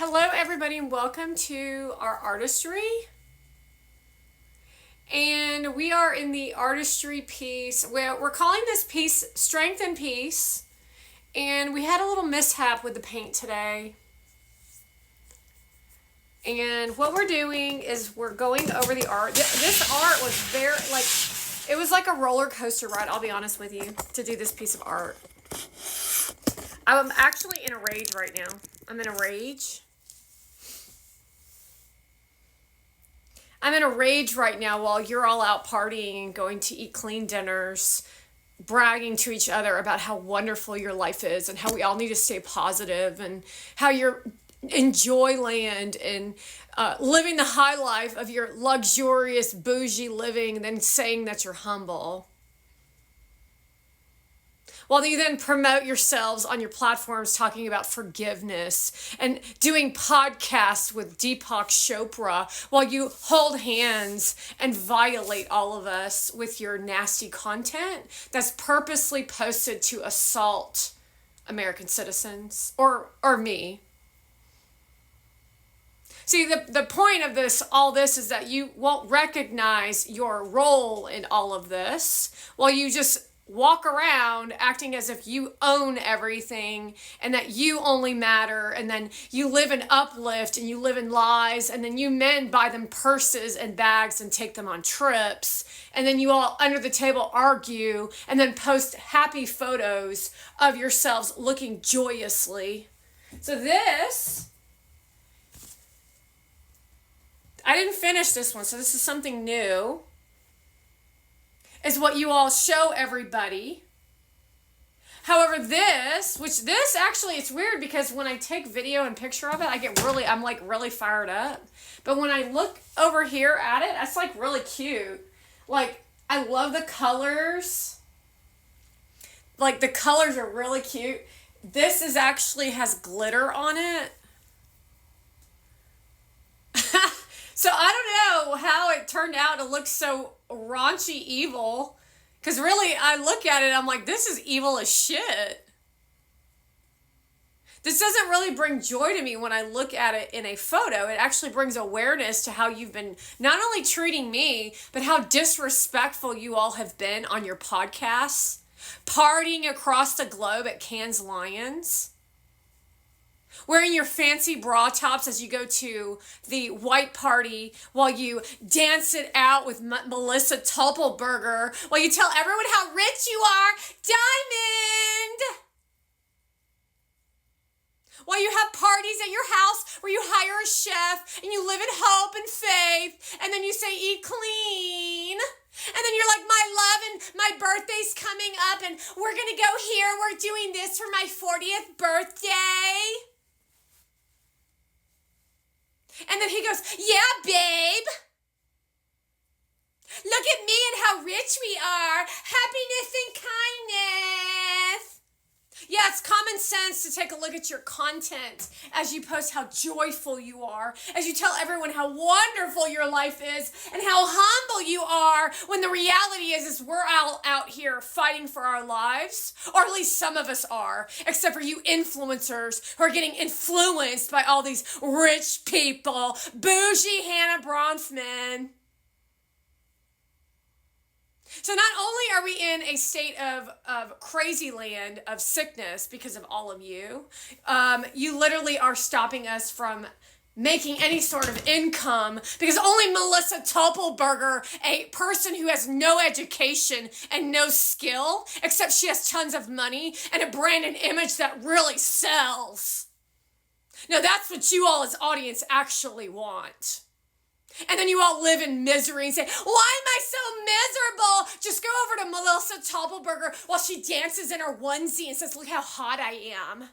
Hello, everybody, and welcome to our artistry. And we are in the artistry piece. We're calling this piece Strength and Peace. And we had a little mishap with the paint today. And what we're doing is we're going over the art. This art was very, it was like a roller coaster ride, I'll be honest with you, to do this piece of art. I'm actually in a rage right now. I'm in a rage. I'm in a rage right now while you're all out partying and going to eat clean dinners, bragging to each other about how wonderful your life is and how we all need to stay positive and how you're in Joyland and living the high life of your luxurious, bougie living and then saying that you're humble. While you then promote yourselves on your platforms talking about forgiveness and doing podcasts with Deepak Chopra while you hold hands and violate all of us with your nasty content that's purposely posted to assault American citizens or me. See, the point of all this is that you won't recognize your role in all of this while you just walk around acting as if you own everything and that you only matter, and then you live in uplift and you live in lies, and then you men buy them purses and bags and take them on trips, and then you all under the table argue and then post happy photos of yourselves looking joyously. So I didn't finish this one, so this is something new, is what you all show everybody. However, this actually, it's weird because when I take video and picture of it, I'm really fired up. But when I look over here at it, it's like really cute. Like, I love the colors. Like, the colors are really cute. This has glitter on it. So I don't know how it turned out to look so raunchy evil. Because really, I look at it, I'm like, this is evil as shit. This doesn't really bring joy to me when I look at it in a photo. It actually brings awareness to how you've been not only treating me, but how disrespectful you all have been on your podcasts, partying across the globe at Cannes Lions, wearing your fancy bra tops as you go to the white party while you dance it out with Melissa Toppelberger, while you tell everyone how rich you are, Diamond! While you have parties at your house where you hire a chef and you live in hope and faith, and then you say, eat clean. And then you're like, my love, and my birthday's coming up, and we're gonna go here, we're doing this for my 40th birthday. And then he goes, yeah, babe. Look at me and how rich we are. Happiness and kindness. Yeah, it's common sense to take a look at your content as you post how joyful you are, as you tell everyone how wonderful your life is and how humble you are, when the reality is we're all out here fighting for our lives, or at least some of us are, except for you influencers who are getting influenced by all these rich people, bougie Hannah Bronfman. So not only are we in a state of crazy land of sickness because of all of you, you literally are stopping us from making any sort of income because only Melissa Toppelberger, a person who has no education and no skill, except she has tons of money and a brand and image that really sells. Now that's what you all as audience actually want. And then you all live in misery and say, why am I so miserable? Just go over to Melissa Toppelberger while she dances in her onesie and says, look how hot I am.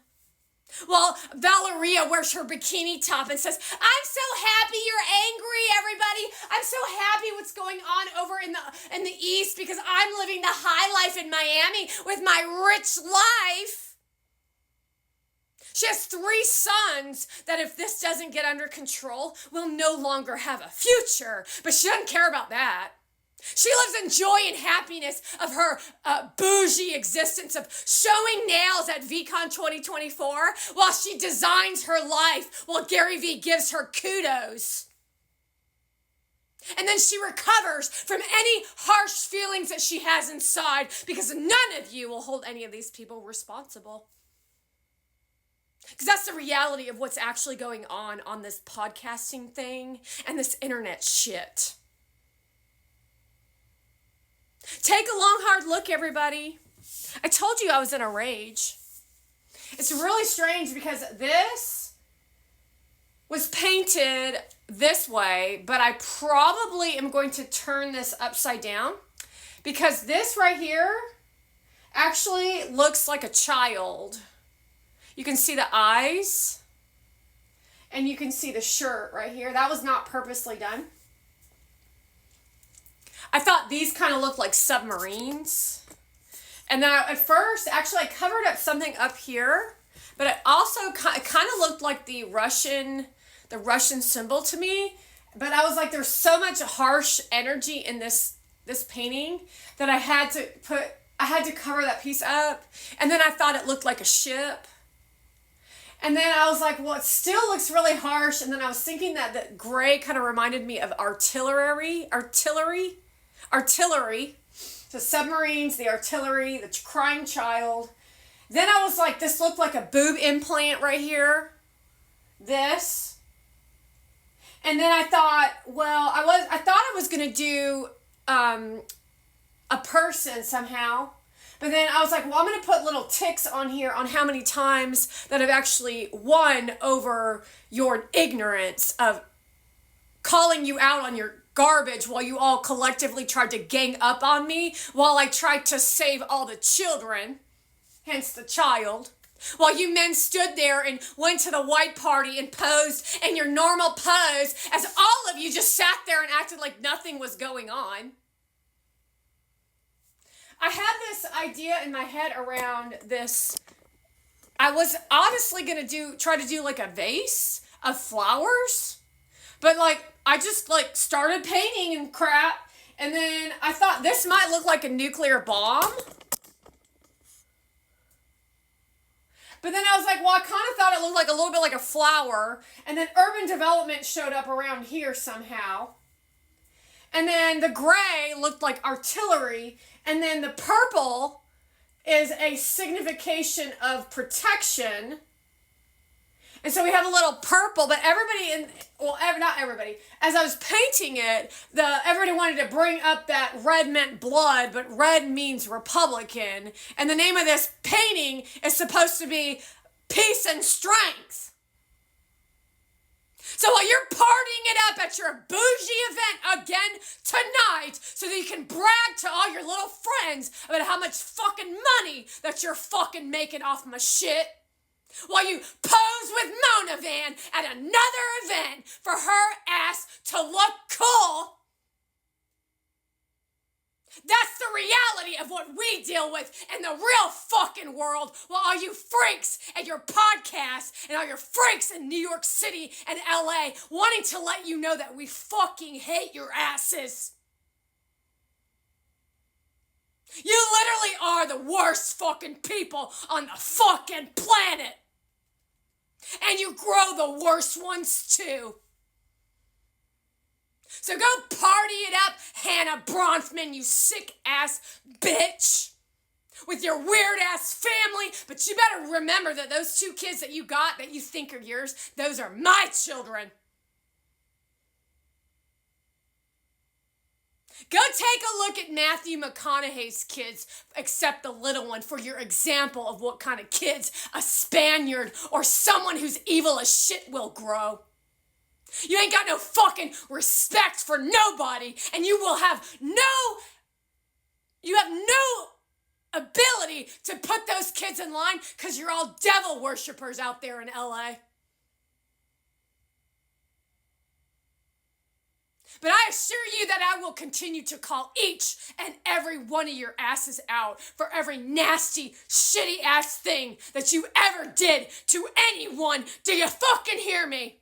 Well, Valeria wears her bikini top and says, I'm so happy you're angry, everybody. I'm so happy what's going on over in the East because I'm living the high life in Miami with my rich life. She has 3 sons that if this doesn't get under control, will no longer have a future. But she doesn't care about that. She lives in joy and happiness of her bougie existence of showing nails at VCon 2024 while she designs her life while Gary Vee gives her kudos. And then she recovers from any harsh feelings that she has inside because none of you will hold any of these people responsible. Because that's the reality of what's actually going on this podcasting thing and this internet shit. Take a long, hard look, everybody. I told you I was in a rage. It's really strange because this was painted this way, but I probably am going to turn this upside down because this right here actually looks like a child. You can see the eyes and you can see the shirt right here. That was not purposely done. I thought these kind of looked like submarines. And then at first, actually I covered up something up here, but it also it kind of looked like the Russian symbol to me. But I was like, there's so much harsh energy in this painting that I had to cover that piece up. And then I thought it looked like a ship. And then I was like, well, it still looks really harsh. And then I was thinking that the gray kind of reminded me of artillery. So submarines, the artillery, the crying child. Then I was like, this looked like a boob implant right here. This. And then I thought, well, I thought I was going to do a person somehow. But then I was like, well, I'm going to put little ticks on here on how many times that I've actually won over your ignorance of calling you out on your garbage while you all collectively tried to gang up on me while I tried to save all the children, hence the child, while you men stood there and went to the white party and posed in your normal pose as all of you just sat there and acted like nothing was going on. I had this idea in my head around this. I was honestly going to try to do like a vase of flowers, but like I just like started painting and crap, and then I thought this might look like a nuclear bomb. But then I was like, well, I kind of thought it looked like a little bit like a flower, and then urban development showed up around here somehow. And then the gray looked like artillery, and then the purple is a signification of protection. And so we have a little purple, but not everybody. As I was painting it, everybody wanted to bring up that red meant blood, but red means Republican. And the name of this painting is supposed to be peace and strength. So while you're partying it up at your bougie event again tonight so that you can brag to all your little friends about how much fucking money that you're fucking making off my shit, while you pose with Mona Van at another event for her ass to look cool, that's the reality of what we deal with in the real fucking world, while all you freaks at your podcast and all your freaks in New York City and LA wanting to let you know that we fucking hate your asses. You literally are the worst fucking people on the fucking planet. And you grow the worst ones too. So go party it up, Hannah Bronfman, you sick ass bitch. With your weird ass family. But you better remember that those 2 kids that you got that you think are yours, those are my children. Go take a look at Matthew McConaughey's kids, except the little one, for your example of what kind of kids a Spaniard or someone who's evil as shit will grow. You ain't got no fucking respect for nobody, and you have no ability to put those kids in line because you're all devil worshippers out there in LA. But I assure you that I will continue to call each and every one of your asses out for every nasty, shitty ass thing that you ever did to anyone. Do you fucking hear me?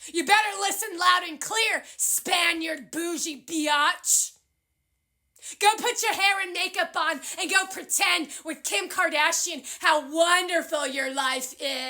You better listen loud and clear, Spaniard bougie biatch. Go put your hair and makeup on and go pretend with Kim Kardashian how wonderful your life is.